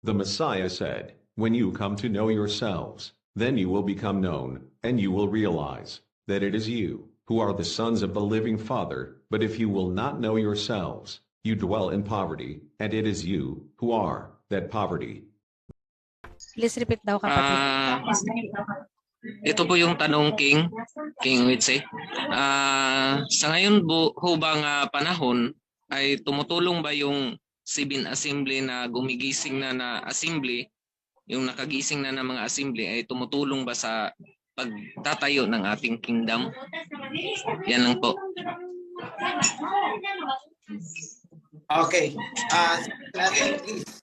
The Messiah said, "When you come to know yourselves, then you will become known, and you will realize that it is you who are the sons of the living Father. But if you will not know yourselves, you dwell in poverty, and it is you who are that poverty." Please repeat daw, kapatid. Ito po yung tanong, King Witse. Sa ngayon ho bang panahon ay tumutulong ba yung Seven Assembly na gumigising na assembly, yung nakagising na ng mga assembly, ay tumutulong ba sa pagtatayo ng ating kingdom? Yan lang po. Okay. Please.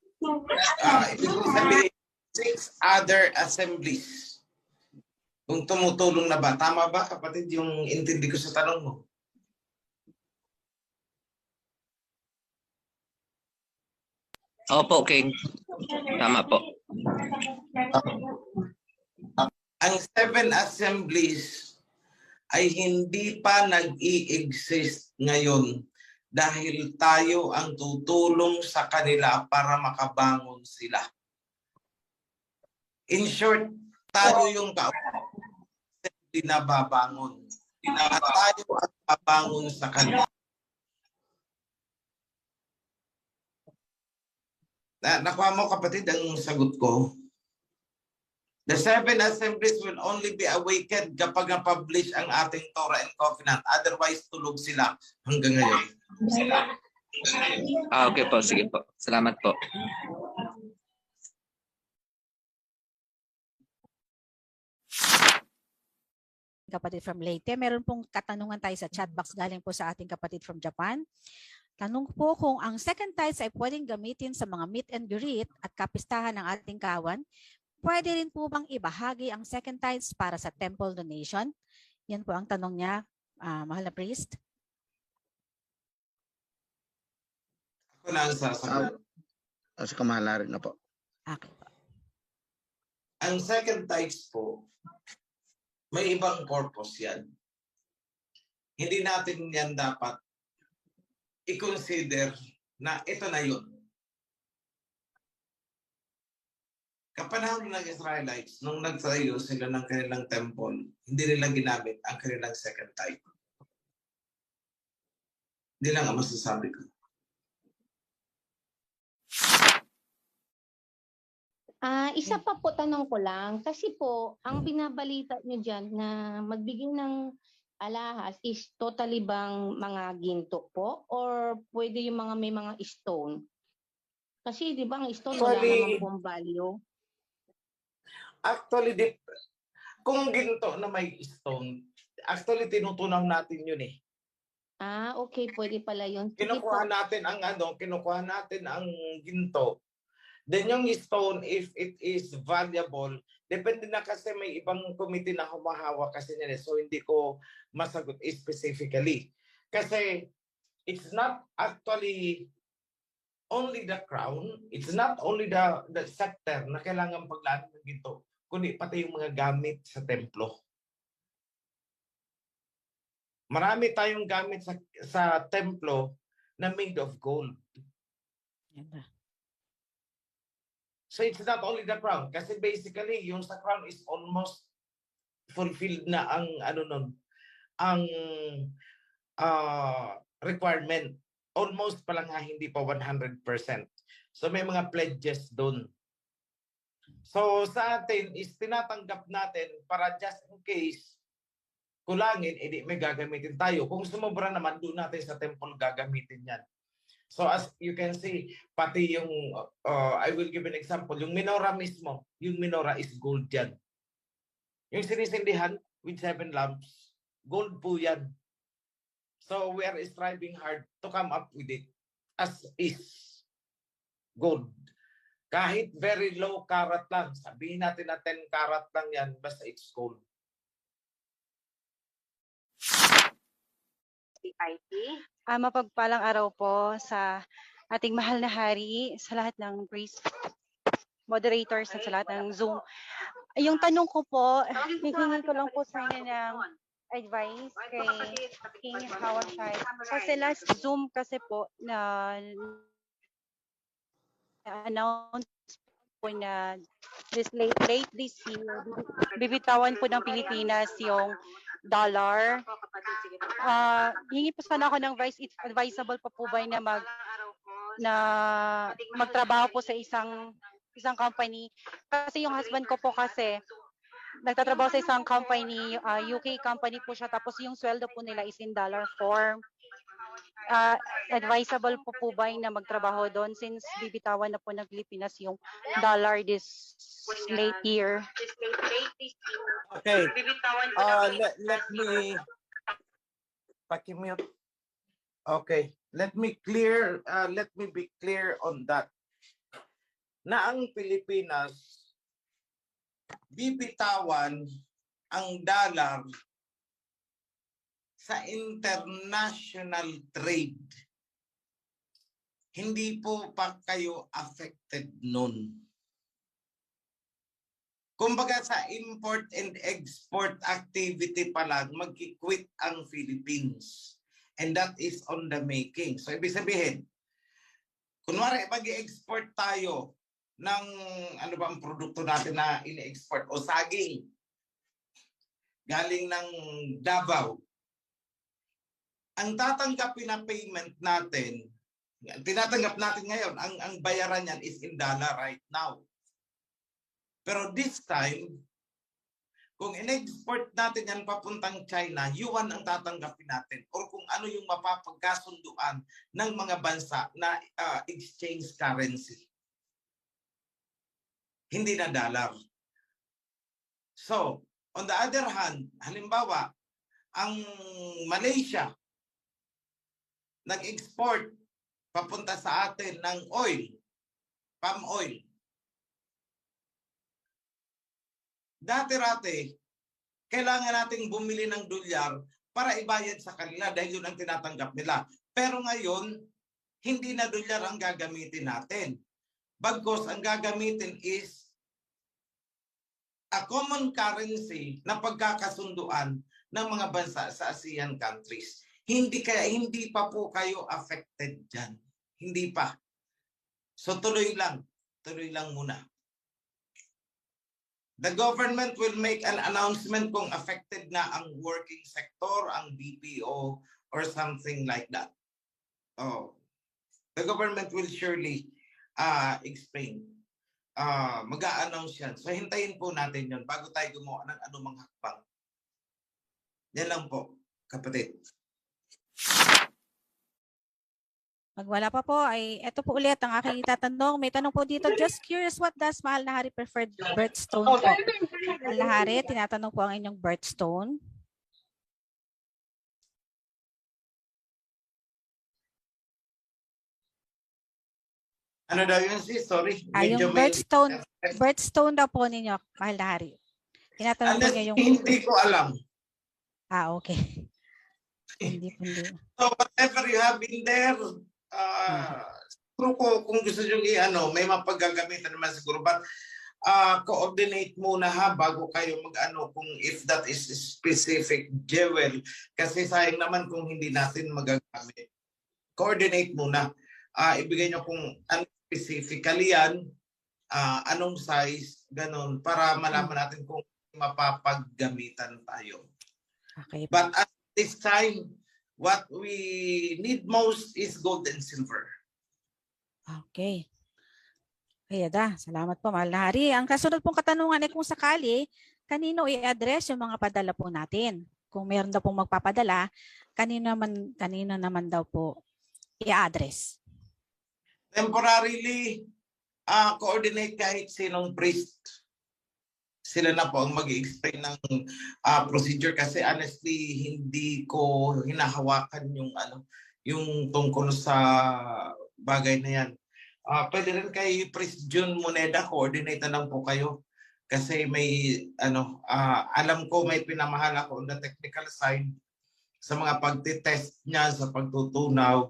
Ibig sabihin, 6 other assemblies. Kung tumutulong na ba? Tama ba, kapatid, yung intindi ko sa tanong mo? Opo, King. Tama po. Ang 7 assemblies ay hindi pa nag-i-exist ngayon dahil tayo ang tutulong sa kanila para makabangon sila. In short, tayo yung binababangon. At tayo ang babangon sa kanila. Nakuha mo, kapatid, ang sagot ko. The 7 assemblies will only be awakened kapag na-publish ang ating Torah and Covenant. Otherwise, tulog sila hanggang ngayon. Okay po, sige po. Salamat po. Kapatid from Leyte, meron pong katanungan tayo sa chat box galing po sa ating kapatid from Japan. Tanong po kung ang second tithes ay pwedeng gamitin sa mga meet and greet at kapistahan ng ating kawan, pwede rin po bang ibahagi ang second tithes para sa temple donation? Yan po ang tanong niya, mahal na priest. Ako na ang sasagot. Sa kamahalarin na po. Okay po. Ang second tithes po, may ibang purpose yan. Hindi natin yan dapat i-consider na ito na yun. Kapanahon ng Israelites, nung nagtayo sila ng kanilang temple, hindi nila ginamit ang kanilang second tithe. Hindi lang ang masasabi ko. Isa pa po tanong ko lang, kasi po, ang binabalita nyo dyan na magbigay ng alahas is totally bang mga ginto po? Or pwede yung mga may mga stone? Kasi di ba ang stone wala naman pong value? Actually, kung ginto na may stone, actually tinutunaw natin yun eh. Okay, pwede pala yun. Kinukuha natin ang kinukuha natin ang ginto. Then yung stone, if it is valuable, depende na kasi may ibang committee na humahawak kasi nila. So hindi ko masagot specifically. Kasi it's not actually only the crown, it's not only the scepter na kailangan paglaan ng ginto, kundi pati yung mga gamit sa templo. Marami tayong gamit sa templo na made of gold. So it's not only the crown. Kasi basically, yung sa crown is almost fulfilled na ang requirement. Almost pa lang hindi pa 100%. So may mga pledges doon. So sa atin is tinatanggap natin para just in case kulangin, edi may gagamitin tayo. Kung sumobra naman, doon natin sa temple gagamitin yan. So as you can see, pati yung, I will give an example, yung menorah mismo, yung menorah is gold yan. Yung sinisindihan with 7 lamps, gold po yan. So we are striving hard to come up with it as is gold. Kahit very low carat lang, sabihin natin na 10 carat lang yan, basta it's gold. IT. Mapagpalang araw po sa ating mahal na hari, sa lahat ng priest moderators at sa lahat ng Zoom. Yung tanong ko po, hihingin ko lang po sa inyo ng advice kay King Hawashai. Kasi last Zoom kasi po na announce po na late this year, bibitawan po ng Pilipinas yung dollar. Hingi po sana ako ng advice, it's advisable pa po ba na magtrabaho po sa isang company, kasi yung husband ko po kasi nagtatrabaho sa isang company, UK company po siya, tapos yung sweldo po nila is in dollar form. Advisable po ba na magtrabaho doon since bibitawan na po ng Pilipinas yung dollar this late year? Okay. Let me pakimute. Okay. Let me be clear on that. Na ang Pilipinas bibitawan ang dollar sa international trade. Hindi po pa kayo affected nun. Kumbaga sa import and export activity pa lang, mag-quit ang Philippines. And that is on the making. So ibig sabihin, kunwari mag-export tayo ng ano ba ang produkto natin na ini-export o saging galing ng Davao. Ang tatanggapin na payment natin, tinatanggap natin ngayon, ang bayaran niyan is in dollar right now. Pero this time, kung in-export natin yan papuntang China, yuan ang tatanggapin natin. Or kung ano yung mapapagkasunduan ng mga bansa na exchange currency. Hindi na dollar. So, on the other hand, halimbawa, ang Malaysia, nag-export papunta sa atin ng oil, palm oil. Dati-rati, kailangan nating bumili ng dolyar para ibayad sa kanila dahil yun ang tinatanggap nila. Pero ngayon, hindi na dolyar ang gagamitin natin. Bagkus ang gagamitin is a common currency na pagkakasunduan ng mga bansa sa ASEAN countries. Hindi pa po kayo affected dyan. Hindi pa. So tuloy lang muna. The government will make an announcement kung affected na ang working sector, ang BPO, or something like that. The government will surely explain. Mag-a-announce yan. So hintayin po natin yun bago tayo gumawa ng anumang hakbang. Yan lang po, kapatid. Pag wala pa po, ay ito po ulit ang aking itatanong. May tanong po dito. Just curious, what does Mahal na Hari preferred birthstone po? Mahal na Hari, tinatanong po ang inyong birthstone. Ano daw yun sis? Sorry. Yung birthstone daw po ninyo, Mahal na Hari. Tinatanong po niya yung... Hindi ko alam. Okay. Hindi. So whatever you have in there, kung gusto nyo may mapagagamitan naman siguro. But coordinate muna bago kayo kung if that is specific jewel. Kasi sayang naman kung hindi natin magagamit. Coordinate muna. Ibigay nyo kung ano specifically yan, anong size, ganun, para malaman natin kung mapapaggamitan tayo. Okay. But at this time, what we need most is gold and silver. Okay. Kaya salamat po, Mahal na Hari. Ang kasunod pong katanungan ay kung sakali, kanino i-address yung mga padala po natin? Kung meron daw pong magpapadala, kanino naman daw po i-address? Temporarily, coordinate kahit sinong priest. Sila na po ang mag-explain ng procedure kasi honestly hindi ko hinahawakan yung tungkol sa bagay na yan. Pwede rin kay Priest June Moneda, coordinate na lang po kayo kasi may alam ko may pinamahal ako on the technical side sa mga pagtitest niya, sa pagtutunaw.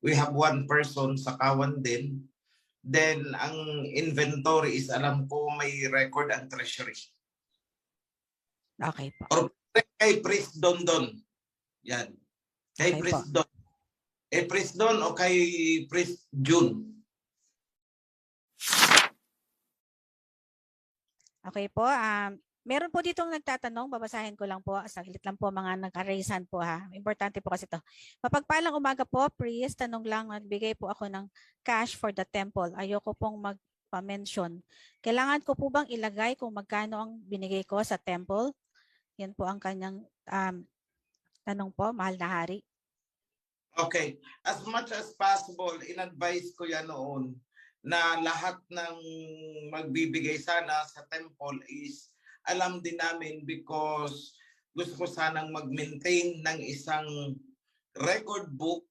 We have one person sa Kawan din. Then, ang inventory is alam ko may record ang treasury. Okay po. Or kay Priest Dondon. Yan. Kay Okay Priest Don. Priest Don o kay Priest June. Okay po, meron po ditong nagtatanong, babasahin ko lang po, saglit lang po mga nag-raise hand po ha. Importante po kasi to. Mapagpalang umaga po, priest, tanong lang, nagbigay po ako ng cash for the temple. Ayoko pong magpa-mention. Kailangan ko po bang ilagay kung magkano ang binigay ko sa temple? Yan po ang kanyang tanong po, mahal na hari. Okay. As much as possible, in-advise ko yan noon na lahat ng magbibigay sana sa temple is alam din namin because gusto ko sanang mag-maintain ng isang record book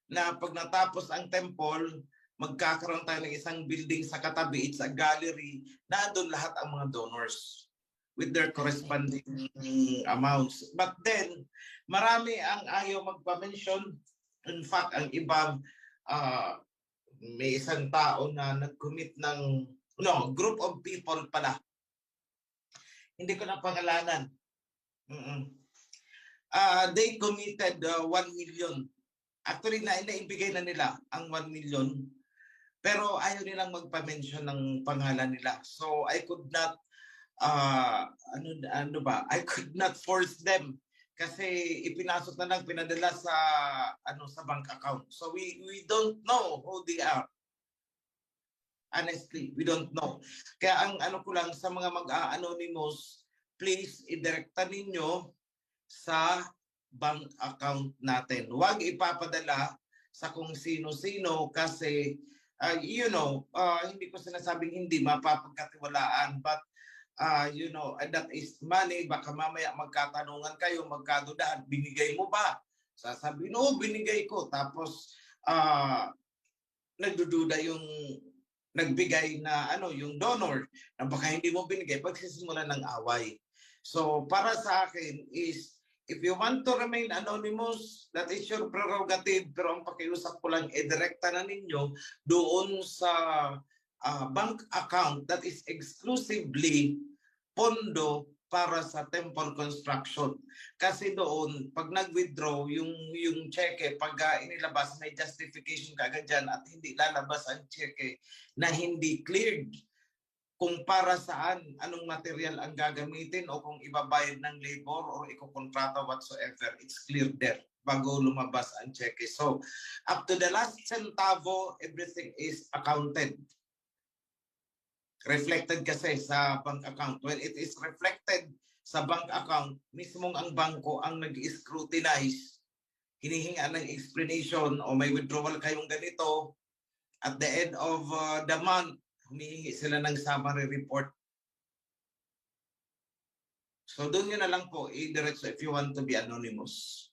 na pag natapos ang temple, magkakaroon tayo ng isang building sa katabi, it's a gallery, na doon lahat ang mga donors with their corresponding amounts. But then, marami ang ayaw magpa-mention. In fact, ang ibang may isang tao na nag-commit ng group of people pala. Hindi ko na pangalanan. They committed 1 million. Actually, naibigay na nila ang 1 million. Pero ayaw nilang magpa-mention ng pangalan nila. So I could not I could not force them kasi ipinasok na lang, pinadala sa sa bank account. So we don't know who they are. Honestly, we don't know. Kaya ang ko lang sa mga mag-anonymous, please idirekta ninyo sa bank account natin. Huwag ipapadala sa kung sino-sino kasi hindi ko sinasabing hindi mapapagkatiwalaan, but that is money. Baka mamaya magkatanungan kayo, magkadudahan, binigay mo ba? Sasabihin, binigay ko. Tapos nagdududa yung nagbigay na yung donor na baka hindi mo binigay, pagsisimulan ng away. So para sa akin is, if you want to remain anonymous, that is your prerogative, pero ang pakiusap ko lang, direkta na ninyo doon sa bank account that is exclusively pondo para sa temple construction. Kasi doon, pag nag-withdraw, yung cheque, pag inilabas, may justification kagad dyan at hindi lalabas ang cheque na hindi cleared kung para saan, anong material ang gagamitin o kung ibabayad ng labor or ikokontrata whatsoever. It's clear there bago lumabas ang cheque. So, up to the last centavo, everything is accounted. Reflected kasi sa bank account. When it is reflected sa bank account, mismong ang bangko ang nag-scrutinize, hinihinga ng explanation o may withdrawal kayong ganito. At the end of the month, humihingi sila ng summary report. So doon nyo na lang po i-diretso if you want to be anonymous.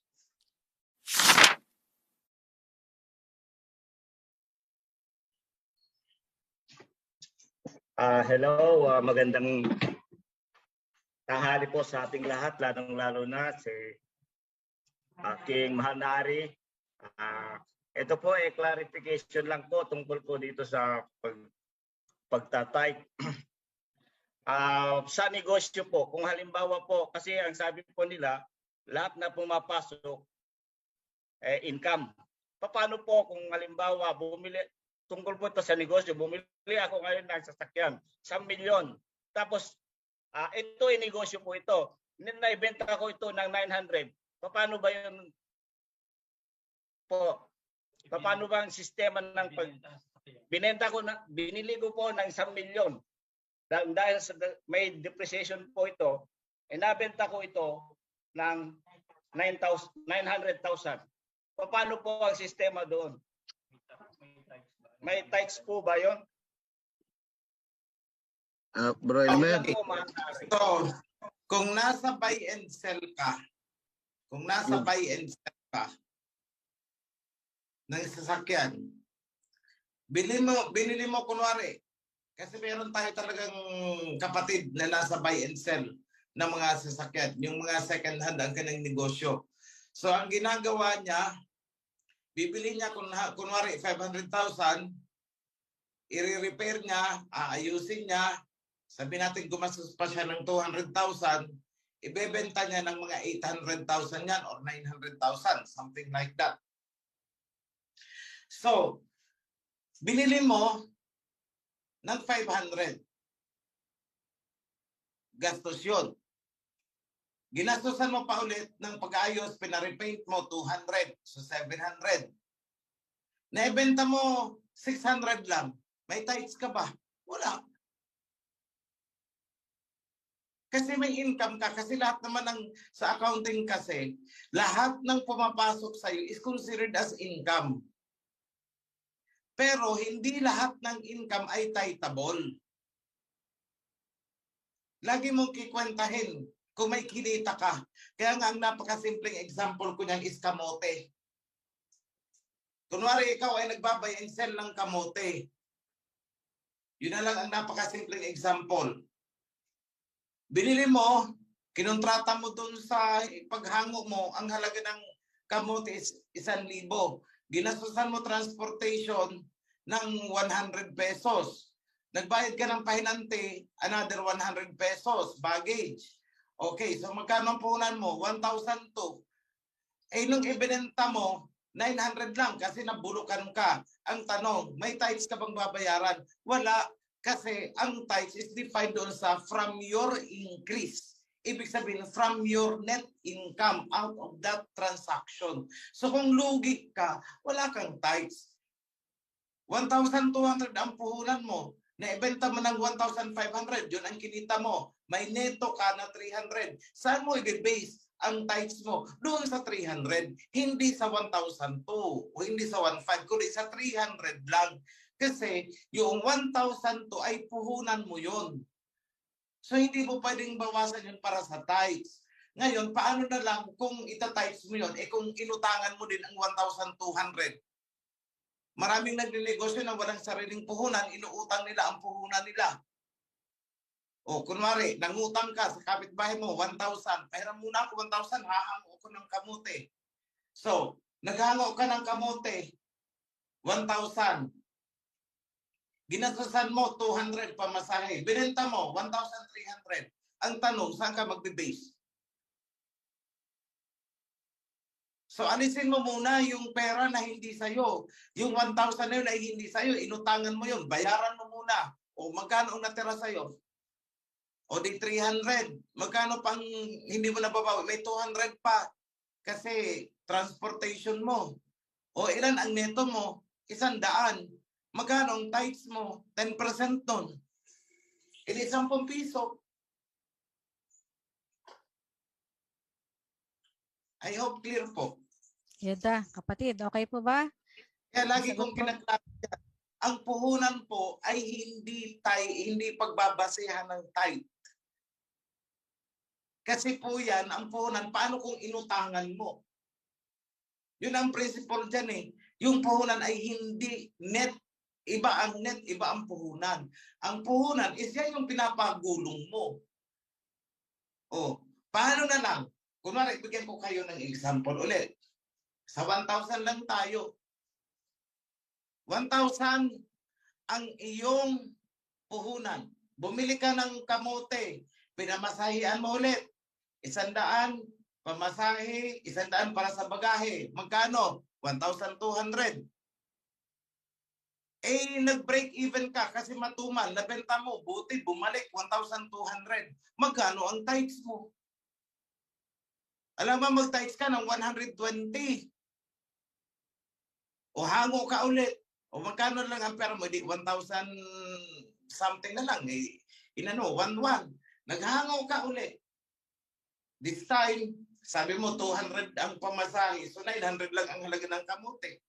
Hello, magandang tanghali po sa ating lahat, lalong-lalo na si aking mahal na hari. Ito po ay clarification lang po tungkol po dito sa pagtatype. Sa negosyo po, kung halimbawa po, kasi ang sabi po nila, lahat na pumapasok income. Paano po kung halimbawa bumili, tungkol po ito sa negosyo, bumili ako ngayon ng sasakyan, 1 milyon. Tapos, ito ay negosyo po ito. Naibenta ko ito ng 900. Paano ba yun po? Paano ba ang sistema ng binenta ko na, binili ko po ng 1 milyon. Dahil sa may depreciation po ito, nabenta ko ito ng 900,000. Paano po ang sistema doon? May tax po ba yun? Bro Elmer. So, kung nasa buy and sell ka, ng sasakyan, binili mo kunwari, kasi meron tayo talagang kapatid na nasa buy and sell ng mga sasakyan, yung mga second hand ang kanyang negosyo. So ang ginagawa niya, bibili niya kunwari 500,000, i-repair niya, aayusin niya, sabi natin gumastos pa siya ng 200,000, ibebenta niya ng mga 800,000 yan or 900,000, something like that. So, binili mo ng 500. gastos yun. Ginastusan mo pa ulit ng pag-ayos, pinarepaint mo 200, so 700. Naibenta mo 600 lang, may tithes ka ba? Wala. Kasi may income ka, kasi lahat naman ng sa accounting kasi, lahat ng pumapasok sa iyo is considered as income. Pero hindi lahat ng income ay titable. Lagi mong kikwentahin kung may kinita ka. Kaya nga ang napakasimpleng example ko niyan is kamote. Kunwari ikaw ay nagbabay and sell ng kamote. Yun na lang ang napakasimpleng example. Binili mo, kinontrata mo dun sa paghango mo, ang halaga ng kamote is 1,000. Ginastusan mo transportation ng 100 pesos. Nagbayad ka ng pahinante, another 100 pesos, baggage. Okay, so magkano ang puhunan mo? 1,002. Eh, nung ibinenta mo, 900 lang kasi nabulukan ka. Ang tanong, may tithes ka bang babayaran? Wala, kasi ang tithes is defined doon sa from your increase. Ibig sabihin, from your net income out of that transaction. So kung lugi ka, wala kang tithes. 1,200 ang puhunan mo. Naibenta mo ng 1,500, yun ang kinita mo. May neto ka na 300. Saan mo i-base ang tithes mo? Doon sa 300. Hindi sa 1,002 o hindi sa 1,500, kundi sa 300 lang. Kasi yung 1,002 ay puhunan mo yun. So hindi mo pwedeng bawasan yun para sa tithes. Ngayon, paano na lang kung ita-tithes mo yun? Eh kung inutangan mo din ang 1,200. Maraming nagninegosyo na walang sariling puhunan, inuutang nila ang puhunan nila. O kunwari, nangutang ka sa kapitbahay mo, 1,000. Pahiram muna ako 1,000, hahango ako ng kamote. So, naghango ka ng kamote, 1,000. Ginastusan mo 200 pamasahe. Binenta mo 1,300. Ang tanong, saan ka magbe-base? So alisin mo muna yung pera na hindi sa'yo. Yung 1,000 na yun ay hindi sa'yo. Inutangan mo yun. Bayaran mo muna. O magkano ang natira sa'yo? O di 300. Magkano pang hindi mo nababawi? May 200 pa. Kasi transportation mo. O ilan ang neto mo? 100. Magkano ang tithes mo? 10% nun. Ili 10 piso. I hope clear po. Yeda, kapatid, okay po ba? Kaya lagi Sagot kong po. kinaklarify, ang puhunan po ay hindi pagbabasehan ng tithe. Kasi po yan, ang puhunan, paano kung inutangan mo? Yun ang principle dyan eh. Yung puhunan ay hindi net. Iba ang net, iba ang puhunan. Ang puhunan is yan yung pinapagulong mo. O, paano na lang? Kunwari, bigyan ko kayo ng example ulit. Sa 1,000 lang tayo. 1,000 ang iyong puhunan. Bumili ka ng kamote, pinamasahian mo ulit. 100, pamasahe, 100 para sa bagahe. Magkano? 1,200. Eh, nag-break even ka kasi matumal. Nabenta mo, buti, bumalik, 1,200. Magkano ang tithes mo? Alam mo, mag-tithes ka ng 120. O hango ka ulit. O magkano lang ang pera mo? Di 1,000 something na lang. Eh, 1,1. Naghango ka ulit. This time, sabi mo 200 ang pamasahe. So 900 lang ang halaga ng kamote.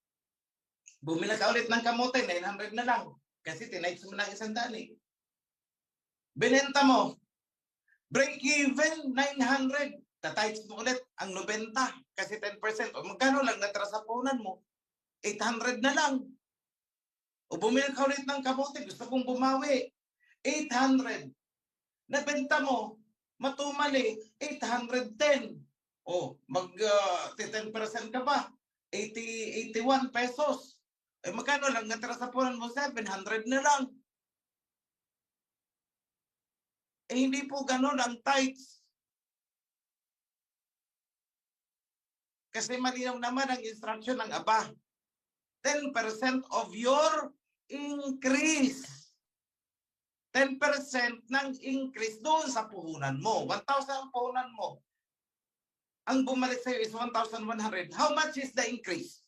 Bumila ka ulit ng kamote, 900 na lang. Kasi tinites mo lang 100 eh. Binenta mo. Break even, 900. Tatites mo ulit ang 90 kasi 10%. O magkano lang natira sa puhunan mo? 800 na lang. O bumili ka ulit ng kamote, gusto kong bumawi. 800. Nabenta mo, matumali, 810. O, mag 10% ka ba? 81 pesos. Eh magkano lang natira sa puhunan mo? 700 na lang. Eh hindi po ganun ang tithes. Kasi malinaw naman ang instruction ng Aba. 10% of your increase. 10% ng increase doon sa puhunan mo. 1,000 ang puhunan mo. Ang bumalik sa'yo is 1,100. How much is the increase?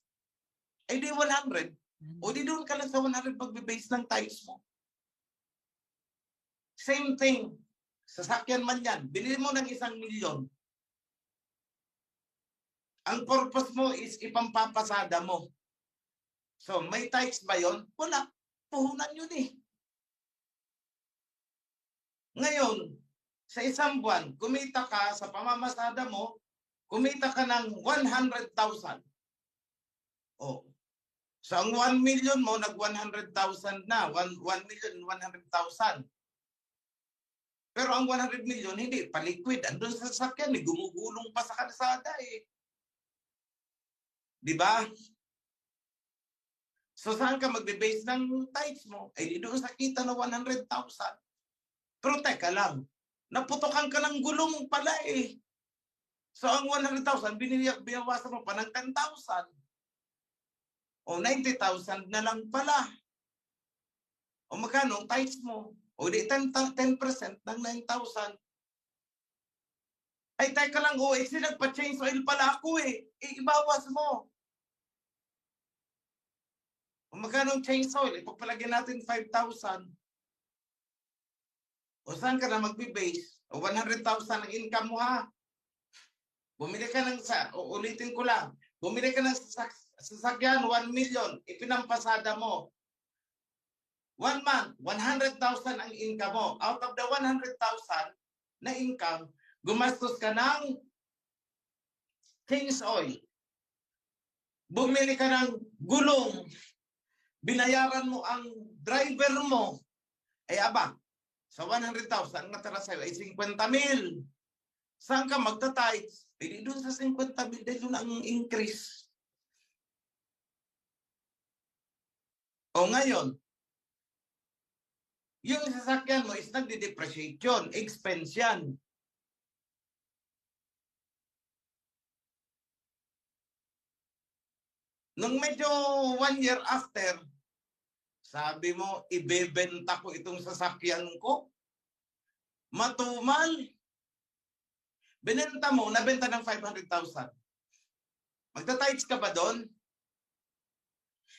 Eh di 100. O di doon ka lang sa 100 pag-base ng tithes mo. Same thing. Sasakyan man yan. Binili mo ng 1,000,000. Ang purpose mo is ipampapasada mo. So, may tithes ba yun? Wala. Puhunan yun eh. Ngayon, sa isang buwan, kumita ka sa pamamasada mo, kumita ka ng 100,000. Oh. So, ang 1 million mo, nag-100,000 na. 1,100,000. Pero ang 100 million, hindi pa liquid. Andun sa sasakyan, gumugulong pa sa kalsada eh. Di ba? So saan ka magbe-base ng tithes mo? Eh doon sa kita na 100,000. Pero teka lang, naputokan ka ng gulong pala eh. So ang 100,000, binawasan mo pa ng 10,000. O 90,000 na lang pala. O magkano ang tithes mo? O di 10% ng 9,000. Ay, teka lang, OXC, nagpa-change oil pala ako eh. Ibawas mo. O magkano ang change oil? Ipagpalagyan natin 5,000. O saan ka na magbe-base? O 100,000 ang income mo ha? Bumili ka ng, ulitin ko lang, bumili ka ng sasakyan, 1 million, ipinampasada mo. 1 month, 100,000 ang income mo. Out of the 100,000 na income, gumastos ka ng change oil. Bumili ka ng gulong. Binayaran mo ang driver mo. Ay aba, sa 100,000, ang natira sa'yo ay 50,000. Saan ka magta-tithes? Pwede doon sa 50,000 dahil doon ang increase. O ngayon, yung sasakyan mo is nagde-depreciate yun. Expense yan. Nung medyo 1 year after, sabi mo, ibebenta ko itong sasakyan ko. Matumal. Binenta mo, nabenta ng 500,000. Magta-tithes ka ba doon?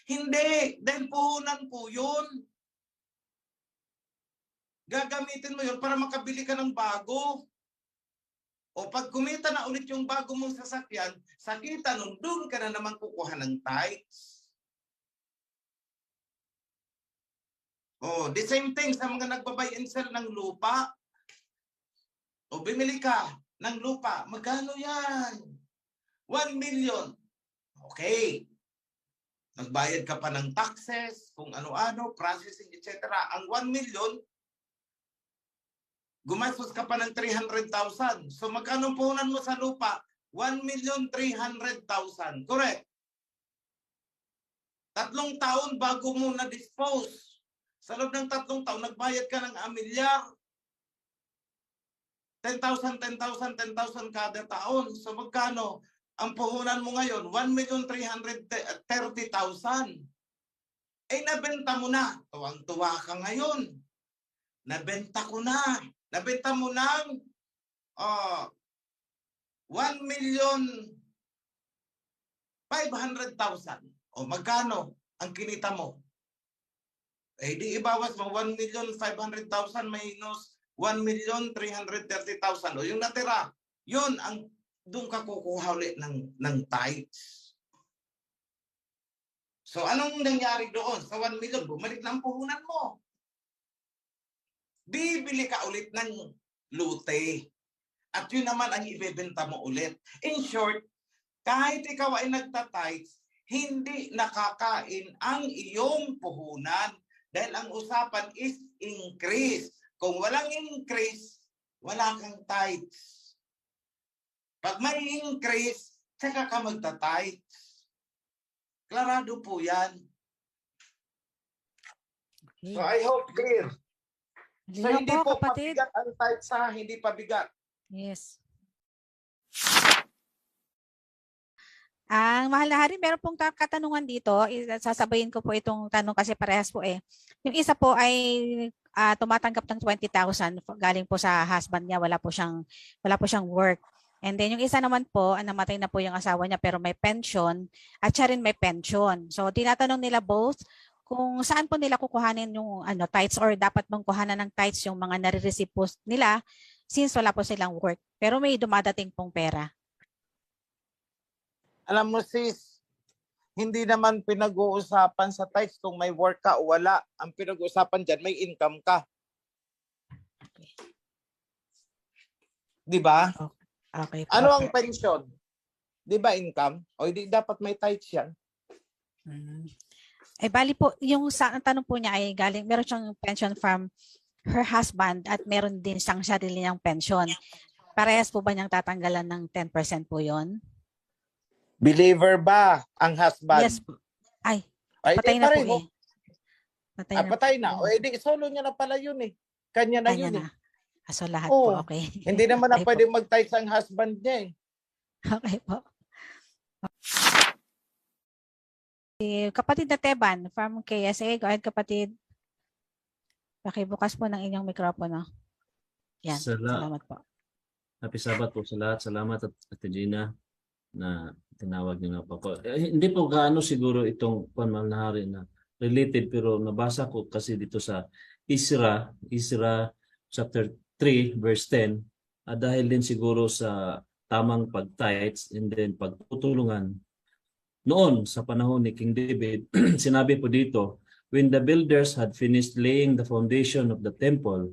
Hindi. Dahil puhunan po yun. Gagamitin mo yun para makabili ka ng bago. O pag kumita na ulit yung bago mong sasakyan, sa kita nun, doon ka na naman kukuha ng tithes. O, the same thing sa mga nagbabuy and sell ng lupa. O, bimili ka ng lupa. Magkano yan? 1 million. Okay. Nagbayad ka pa ng taxes, kung ano-ano, processing, etc. Ang 1 million, gumastos ka pa ng 300,000. So magkano puhunan mo sa lupa? 1,300,000. Correct? 3 taon bago mo na-dispose. Sa loob ng 3 taon, nagbayad ka ng amilyar. 10,000, 10,000, 10,000 kada taon. So magkano? Ang puhunan mo ngayon, 1,330,000. Eh, nabenta mo na. Tuwang-tuwa ka ngayon. Nabenta ko na. Nabenta mo ng 1,500,000. O magkano ang kinita mo? Eh di ibawas mo 1,500,000 minus 1,330,000. O yung natira, yun ang doon ka kukuha ulit ng tithes. So anong nangyari doon? Sa 1 million, bumalik na ang puhunan mo. Bibili ka ulit ng lute. At yun naman ang ibebenta mo ulit. In short, kahit ikaw ay nagta-tithes, hindi nakakain ang iyong puhunan. Dahil ang usapan is increase. Kung walang increase, wala kang tithes. Pag may increase, tsaka ka magta-tithes. Klarado po yan. Okay. So I hope clear. So Linaw hindi po, po kapatid. pabigat ang tithes ha, hindi pabigat. Yes. Ang mahal na hari, meron pong katanungan dito. Sasabayin ko po itong tanong kasi parehas po eh. Yung isa po ay tumatanggap ng 20,000 galing po sa husband niya, wala po siyang work. And then yung isa naman po, namatay na po yung asawa niya pero may pension at siya rin may pension. So tinatanong nila both kung saan po nila kukuhanin yung tithes or dapat bang kuhanan ng tithes yung mga nare-receive po nila since wala po silang work. Pero may dumadating pong pera. Alam mo sis, hindi naman pinag-uusapan sa tithes kung may work ka o wala. Ang pinag-uusapan dyan, may income ka. Di ba? Okay po. Ano ang pension? Di ba income? O hindi dapat may tithes yan? Eh bali po, yung ang tanong po niya ay meron siyang pension from her husband at meron din siyang sarili niyang pension. Parehas po ba niyang tatanggalan ng 10% po yon? Believer ba ang husband? Yes po. Ay, Ay, patay na po eh. Patay na. O edi solo niya na pala yun eh. Kanya na yun eh. So lahat Oo. po, okay. Hindi naman na Okay pwede mag-tithes ang husband niya eh. Okay po. Kapatid na Teban from KSA. Go ahead kapatid. Pakibukas po ng inyong mikropono. Yan. Salamat po. Happy Sabbath po sa lahat. Salamat at Gina na tinawag niyo na po ako. Hindi po gaano siguro itong panmanahari na related pero nabasa ko kasi dito sa Isra chapter 3 verse 10 dahil din siguro sa tamang pag-tithes and then pagtutulungan noon sa panahon ni King David. Sinabi po dito, when the builders had finished laying the foundation of the temple,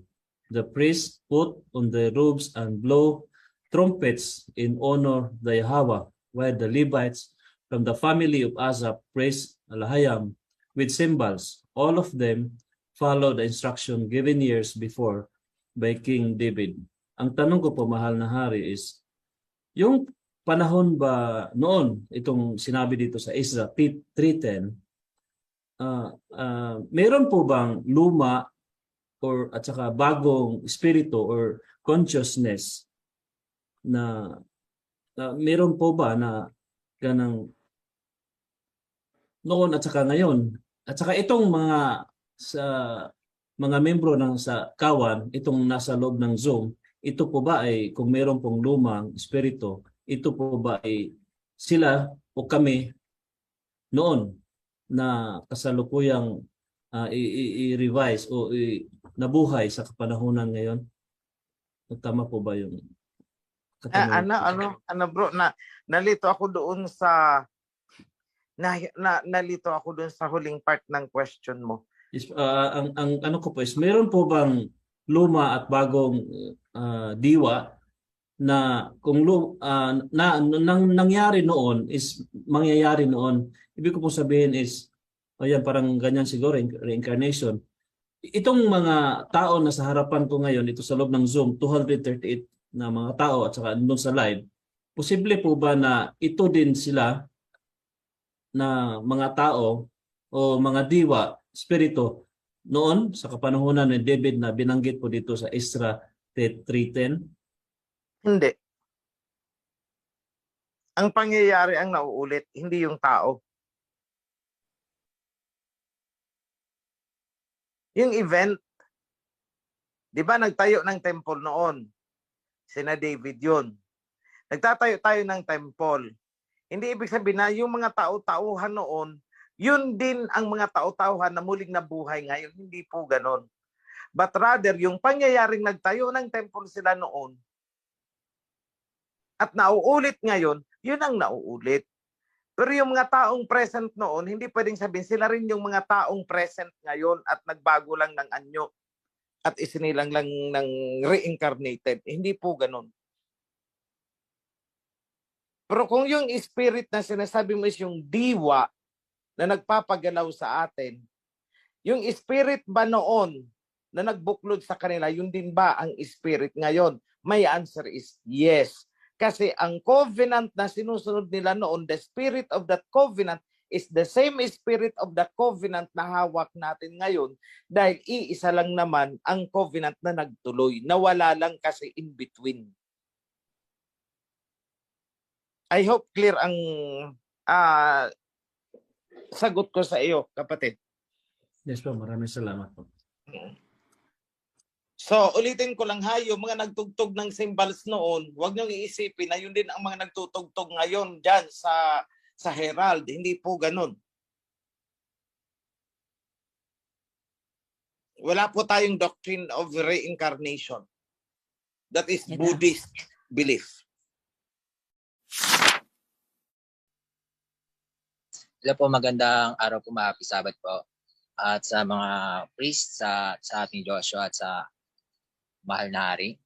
the priests put on the robes and blow trumpets in honor of the Yahweh, while the Levites from the family of Asaph praised Alahayam with cymbals. All of them followed the instruction given years before by King David. Ang tanong ko po, mahal na hari, is yung panahon ba noon, itong sinabi dito sa Isra 3:10, meron po bang luma at saka bagong espiritu or consciousness na meron po ba na ganang noon at saka ngayon? At saka itong mga membro ng sa kawan, itong nasa loob ng Zoom, ito po ba ay kung meron pong lumang espiritu, ito po ba ay sila o kami noon na kasalukuyang i-revise o nabuhay sa kapanahunan ngayon? Tama po ba yung ano bro, nalito ako doon sa nalito ako doon sa huling part ng question mo. Ang ano ko po is meron po bang luma at bagong diwa na kung nangyari noon is mangyayari noon. Ibig ko po sabihin is ayan, parang ganyan siguro reincarnation. Itong mga tao na sa harapan ko ngayon, ito sa loob ng Zoom, 238 na mga tao at saka doon sa live, posible po ba na ito din sila na mga tao o mga diwa, espiritu noon sa kapanahunan ni David na binanggit po dito sa Isra 3:10? Hindi. Ang pangyayari ang nauulit, hindi yung tao. Yung event, di ba nagtayo ng temple noon? Sina David yun. Nagtatayo tayo ng temple. Hindi ibig sabihin na yung mga tao-tauhan noon, yun din ang mga tao-tauhan na muling nabuhay ngayon. Hindi po ganon. But rather, yung pangyayaring nagtayo ng temple sila noon at nauulit ngayon, yun ang nauulit. Pero yung mga taong present noon, hindi pwedeng sabihin sila rin yung mga taong present ngayon at nagbago lang ng anyo at isinilang lang ng reincarnated. Hindi po ganon. Pero kung yung spirit na sinasabi mo is yung diwa na nagpapagalaw sa atin, yung spirit ba noon na nagbuklod sa kanila, yun din ba ang spirit ngayon? My answer is yes. Kasi ang covenant na sinusunod nila noon, the spirit of that covenant is the same spirit of the covenant na hawak natin ngayon dahil iisa lang naman ang covenant na nagtuloy. Nawala lang kasi in between. I hope clear ang ah, sagot ko sa iyo, kapatid. Yes po, maraming salamat po. So, ulitin ko lang ha, yung mga nagtugtog ng cymbals noon, huwag niyong iisipin na yun din ang mga nagtutugtog ngayon dyan sa Herald. Hindi po ganun. Wala po tayong doctrine of reincarnation. That is Ito. Buddhist belief. Hello po, magandang araw po mga kapisabat po. At sa mga priest, sa ating Joshua at sa mahal na hari.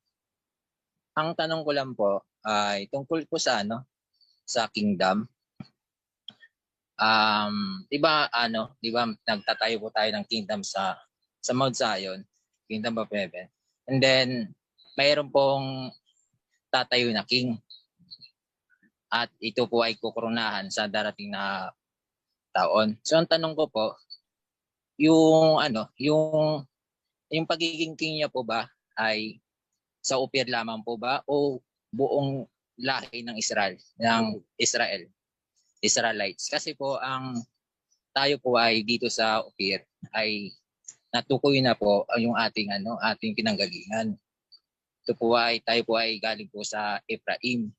Ang tanong ko lang po ay tungkol po sa sa kingdom. Di ba nagtatayo po tayo ng kingdom sa Mount Zion, Kingdom of Heaven. And then mayroon pong tatayo na king. At ito po ay kukurunahan sa darating na taon. So ang tanong ko po, yung pagiging king niya po ba ay sa Ophir lamang po ba o buong lahi ng Israelites? Kasi po tayo po ay dito sa Ophir ay natukoy na po yung ating pinanggalingan. Tayo po ay galing po sa Ephraim.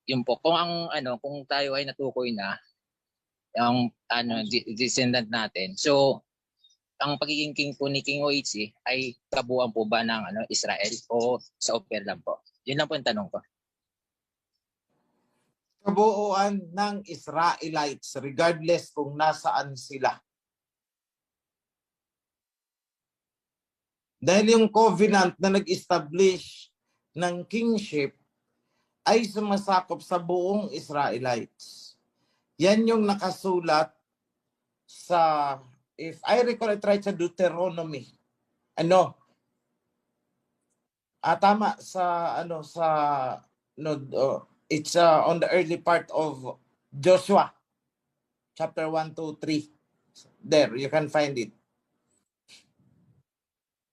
Yun po kung tayo ay natukoy na ang descendant natin. So ang pagiging king po ni King Oichi ay kabuuan po ba ng Israel o sa Ophir lang po? Yun lang po ang tanong ko. Kabuuan ng Israelites regardless kung nasaan sila. Dahil yung covenant na nag-establish ng kingship ay sumasakop sa buong Israelites. Yan yung nakasulat sa, if I recall it right, sa Deuteronomy. Tama it's on the early part of Joshua chapter 1, 2, 3. There, you can find it.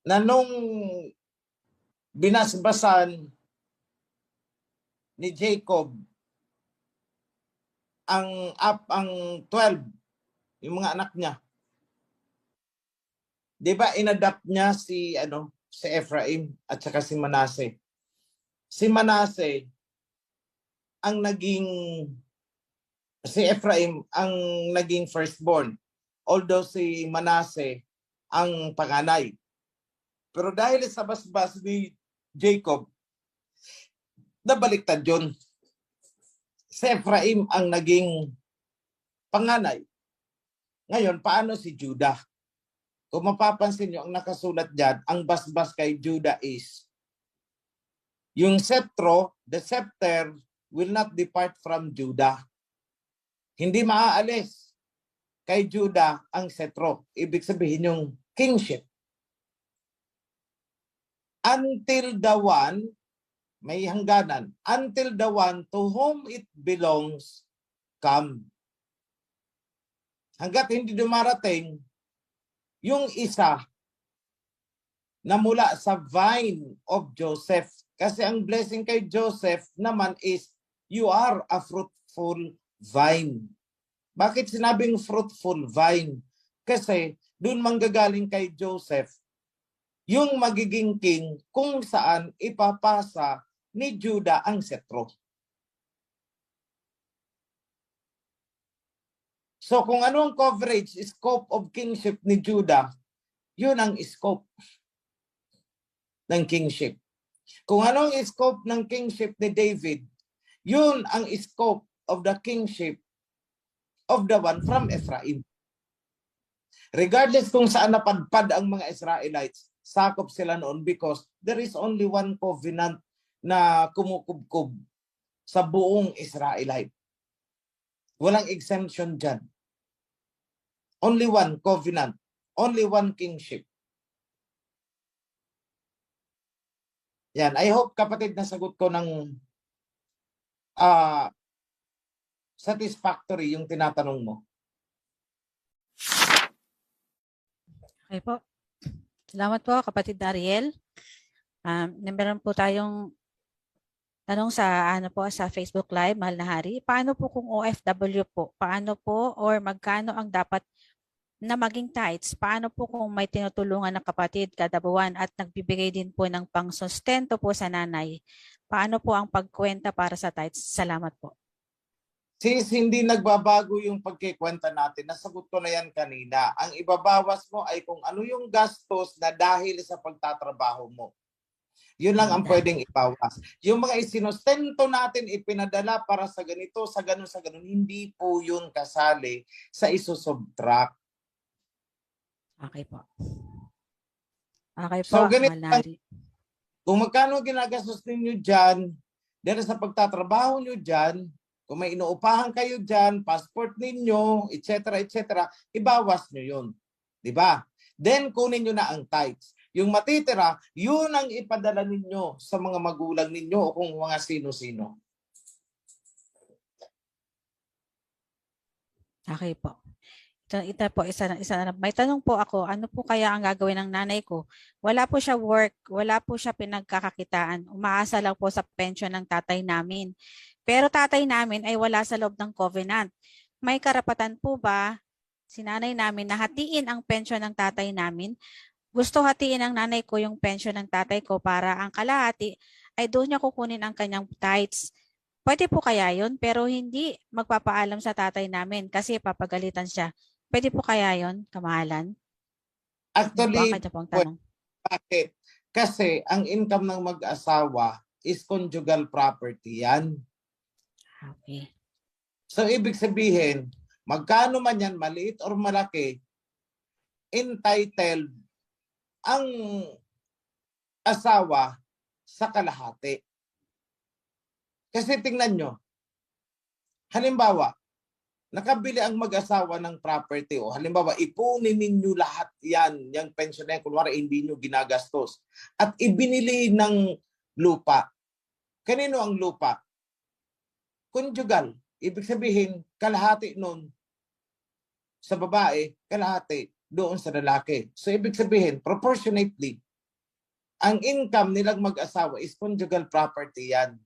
Na nung binasbasan ni Jacob ang 12, yung mga anak niya. 'Di ba inadapt niya si Ephraim at saka si Manasseh. Si Manasseh si Ephraim ang naging firstborn. Although si Manasseh ang panganay. Pero dahil sa basbas ni Jacob, nabaliktad yun. Si Ephraim ang naging panganay. Ngayon, paano si Judah? Kung mapapansin nyo, ang nakasulat dyan, ang basbas kay Judah is, yung the scepter will not depart from Judah. Hindi maaalis kay Judah ang setro. Ibig sabihin yung kingship. Until the one, may hangganan, until the one to whom it belongs come. Hanggat hindi dumarating yung isa na mula sa vine of Joseph. Kasi ang blessing kay Joseph naman is, you are a fruitful vine. Bakit sinabing fruitful vine? Kasi doon manggagaling kay Joseph yung magiging king kung saan ipapasa ni Judah ang setro. So kung ano ang coverage, scope of kingship ni Judah, yun ang scope ng kingship. Kung ano ang scope ng kingship ni David, yun ang scope of the kingship of the one from Ephraim. Regardless kung saan napadpad ang mga Israelites, sakop sila noon because there is only one covenant na kumukubkob sa buong Israelite. Walang exemption dyan. Only one covenant. Only one kingship. Yan. I hope, kapatid, nasagot ko ng satisfactory yung tinatanong mo. Okay po. Salamat po, kapatid Ariel. Meron po tayong Tanong sa ano po sa Facebook Live, Mahal na Hari, paano po kung OFW po? Paano po or magkano ang dapat na maging tithes? Paano po kung may tinutulungan na kapatid kada buwan at nagbibigay din po ng pangsustento po sa nanay? Paano po ang pagkwenta para sa tithes? Salamat po. Sis, hindi nagbabago yung pagkikwenta natin. Nasagot ko na yan kanina. Ang ibabawas mo ay kung ano yung gastos na dahil sa pagtatrabaho mo. Yun lang ang pwedeng ibawas. Yung mga isinustento natin, ipinadala para sa ganito, sa ganun, hindi po yun kasali sa isusubtract. Okay po. Okay po, So, ganito, Mahal na Hari. kung magkano ginagastos ninyo dyan, dahil sa pagtatrabaho nyo dyan, kung may inuupahan kayo dyan, passport ninyo, etc., ibawas nyo yun. Diba? Then, kunin nyo na ang tithes. Yung matitira, yun ang ipadala ninyo sa mga magulang ninyo o kung mga sino-sino. Okay po. Ito po, isa na. May tanong po ako, ano po kaya ang gagawin ng nanay ko? Wala po siya work, wala po siya pinagkakakitaan. Umaasa lang po sa pension ng tatay namin. Pero tatay namin ay wala sa loob ng covenant. May karapatan po ba si nanay namin na hatiin ang pension ng tatay namin? Gusto hatiin ng nanay ko yung pension ng tatay ko para ang kalahati ay doon niya kukunin ang kanyang tithes. Pwede po kaya yun, pero hindi magpapaalam sa tatay namin kasi papagalitan siya. Pwede po kaya yun, kamahalan? Actually, tanong. bakit? Kasi ang income ng mag-asawa is conjugal property yan. Okay. So, ibig sabihin, magkano man yan, maliit or malaki, entitled ang asawa sa kalahati. Kasi tingnan nyo, halimbawa, nakabili ang mag-asawa ng property o halimbawa, ipunin ninyo lahat yan, yung pension na yan, kunwari hindi nyo ginagastos, at ibinili ng lupa. Kanino ang lupa? Conjugal. Ibig sabihin, kalahati nun sa babae, kalahati doon sa lalaki. So, ibig sabihin, proportionately, ang income nilang mag-asawa is conjugal property yan.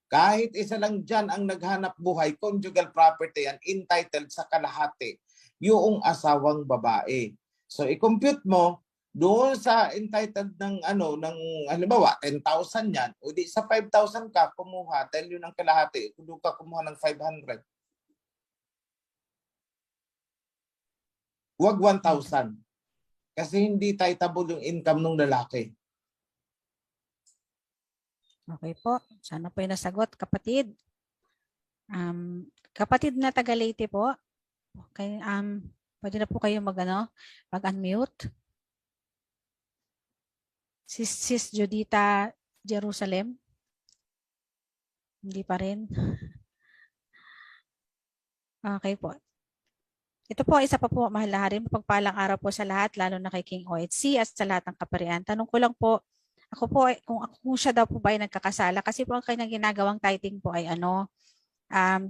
Kahit isa lang dyan ang naghanap buhay, conjugal property yan, entitled sa kalahati, yung asawang babae. So, i-compute mo, doon sa entitled ng halimbawa, 10,000 yan, o di sa 5,000 ka, kumuha, tell yun ang kalahati, kung ka kumuha ng 500. Huwag 1,000. Kasi hindi titable yung income ng lalaki. Okay po. Sana po yung nasagot, kapatid. Kapatid na taga Leyte po. Okay, pwede na po kayo mag-unmute. Sis Judita Jerusalem. Hindi pa rin. Okay po. Ito po, isa pa po, Mahal na Hari, mapagpalang araw po sa lahat, lalo na kay King OHC at sa lahat ng kaparian. Tanong ko lang po, ako po, kung siya daw po ba ay nagkakasala, kasi po ang kanyang ginagawang tithing po ay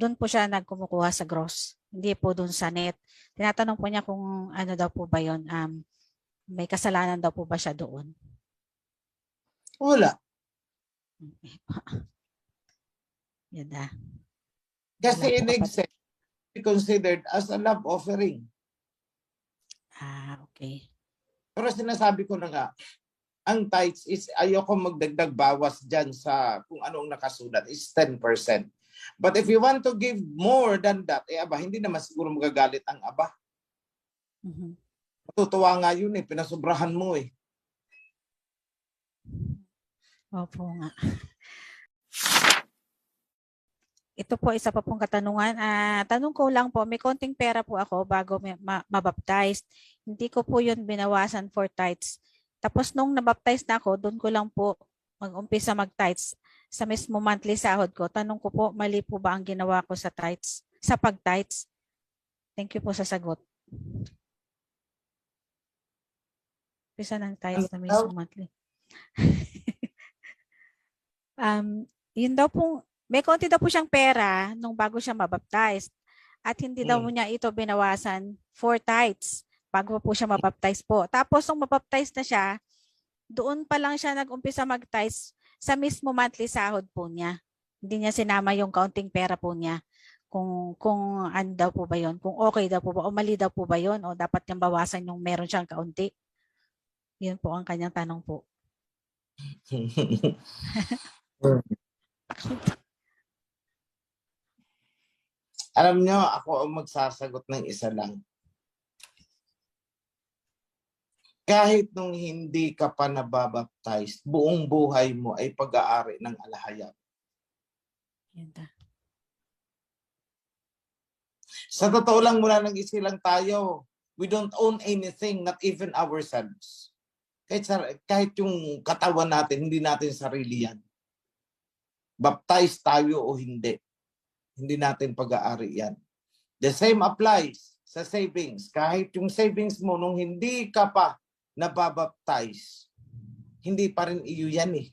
doon po siya nagkumukuha sa gross, hindi po doon sa net. Tinatanong po niya kung ano daw po ba yun, may kasalanan daw po ba siya doon? Wala. Yan na. Kasi in-exempt, considered as a love offering. Okay. Pero sinasabi ko na nga, ang tithes is ayoko magdagdag bawas dyan sa kung anong nakasulat is 10%. But if you want to give more than that, hindi naman siguro magagalit ang aba. Matutuwa nga yun pinasobrahan mo Opo nga. Ito po, isa pa pong katanungan. Tanong ko lang po, may konting pera po ako bago mabaptize. Hindi ko po yun binawasan for tithes. Tapos nung nabaptize na ako, doon ko lang po mag-umpisa mag-tithes sa mismo monthly sahod ko. Tanong ko po, mali po ba ang ginawa ko sa tithes, sa pag-tithes? Thank you po sa sagot. Umpisa ng tithes na mismo monthly. Yun daw po, may konti daw po siyang pera nung bago siya mabaptize at hindi daw niya ito binawasan for tithes bago po siya mabaptize po. Tapos nung mabaptize na siya, doon pa lang siya nag-umpisa mag-tithes, sa mismo monthly sahod po niya. Hindi niya sinama yung counting pera po niya. Kung ano daw po ba yun, kung okay daw po ba o mali daw po ba yun o dapat niyang bawasan yung meron siyang kaunti. Yun po ang kanyang tanong po. Alam nyo, ako ang magsasagot ng isa lang. Kahit nung hindi ka pa nababaptize, buong buhay mo ay pag-aari ng alahayab. Sa totoo lang, mula nang isilang tayo, we don't own anything, not even ourselves. Kahit yung katawan natin, hindi natin sarili yan. Baptize tayo o hindi. Hindi natin pag-aari yan. The same applies sa savings. Kahit yung savings mo nung hindi ka pa nababaptize, hindi pa rin iyo yan eh.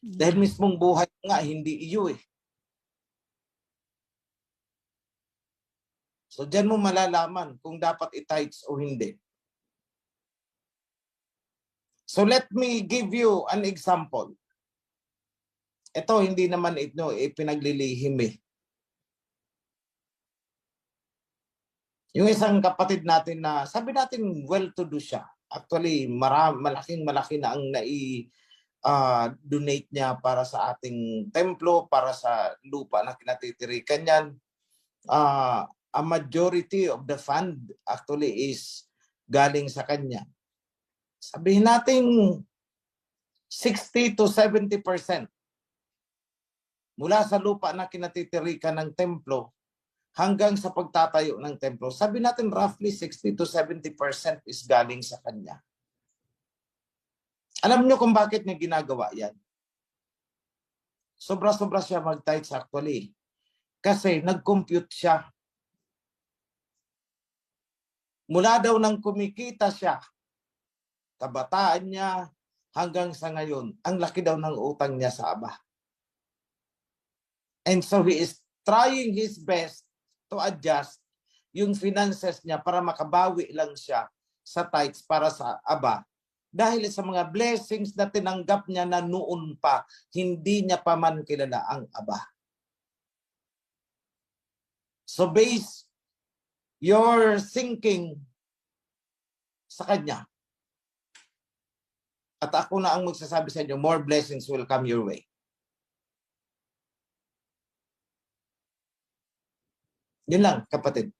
Dahil mismong buhay nga, hindi iyo eh. So dyan mo malalaman kung dapat i-tithes o hindi. So let me give you an example. Ito, hindi naman ito pinaglilihim eh. Yung isang kapatid natin na, sabi natin well-to-do siya. Actually, malaking-malaki na ang donate niya para sa ating templo, para sa lupa na kinatitirikan niyan. A majority of the fund actually is galing sa kanya. Sabihin natin 60 to 70% mula sa lupa na kinatitirikan ng templo hanggang sa pagtatayo ng templo. Sabi natin roughly 60 to 70% is galing sa kanya. Alam niyo kung bakit niya ginagawa yan? Sobra-sobra siya mag-tithes actually. Kasi nag-compute siya. Mula daw nang kumikita siya, kabataan niya hanggang sa ngayon, ang laki daw ng utang niya sa Aba. And so he is trying his best to adjust yung finances niya para makabawi lang siya sa tithes para sa Aba. Dahil sa mga blessings na tinanggap niya na noon pa, hindi niya pa man kilala ang Aba. So base your thinking sa Kanya. At ako na ang magsasabi sa inyo, more blessings will come your way. Yun lang, kapatid.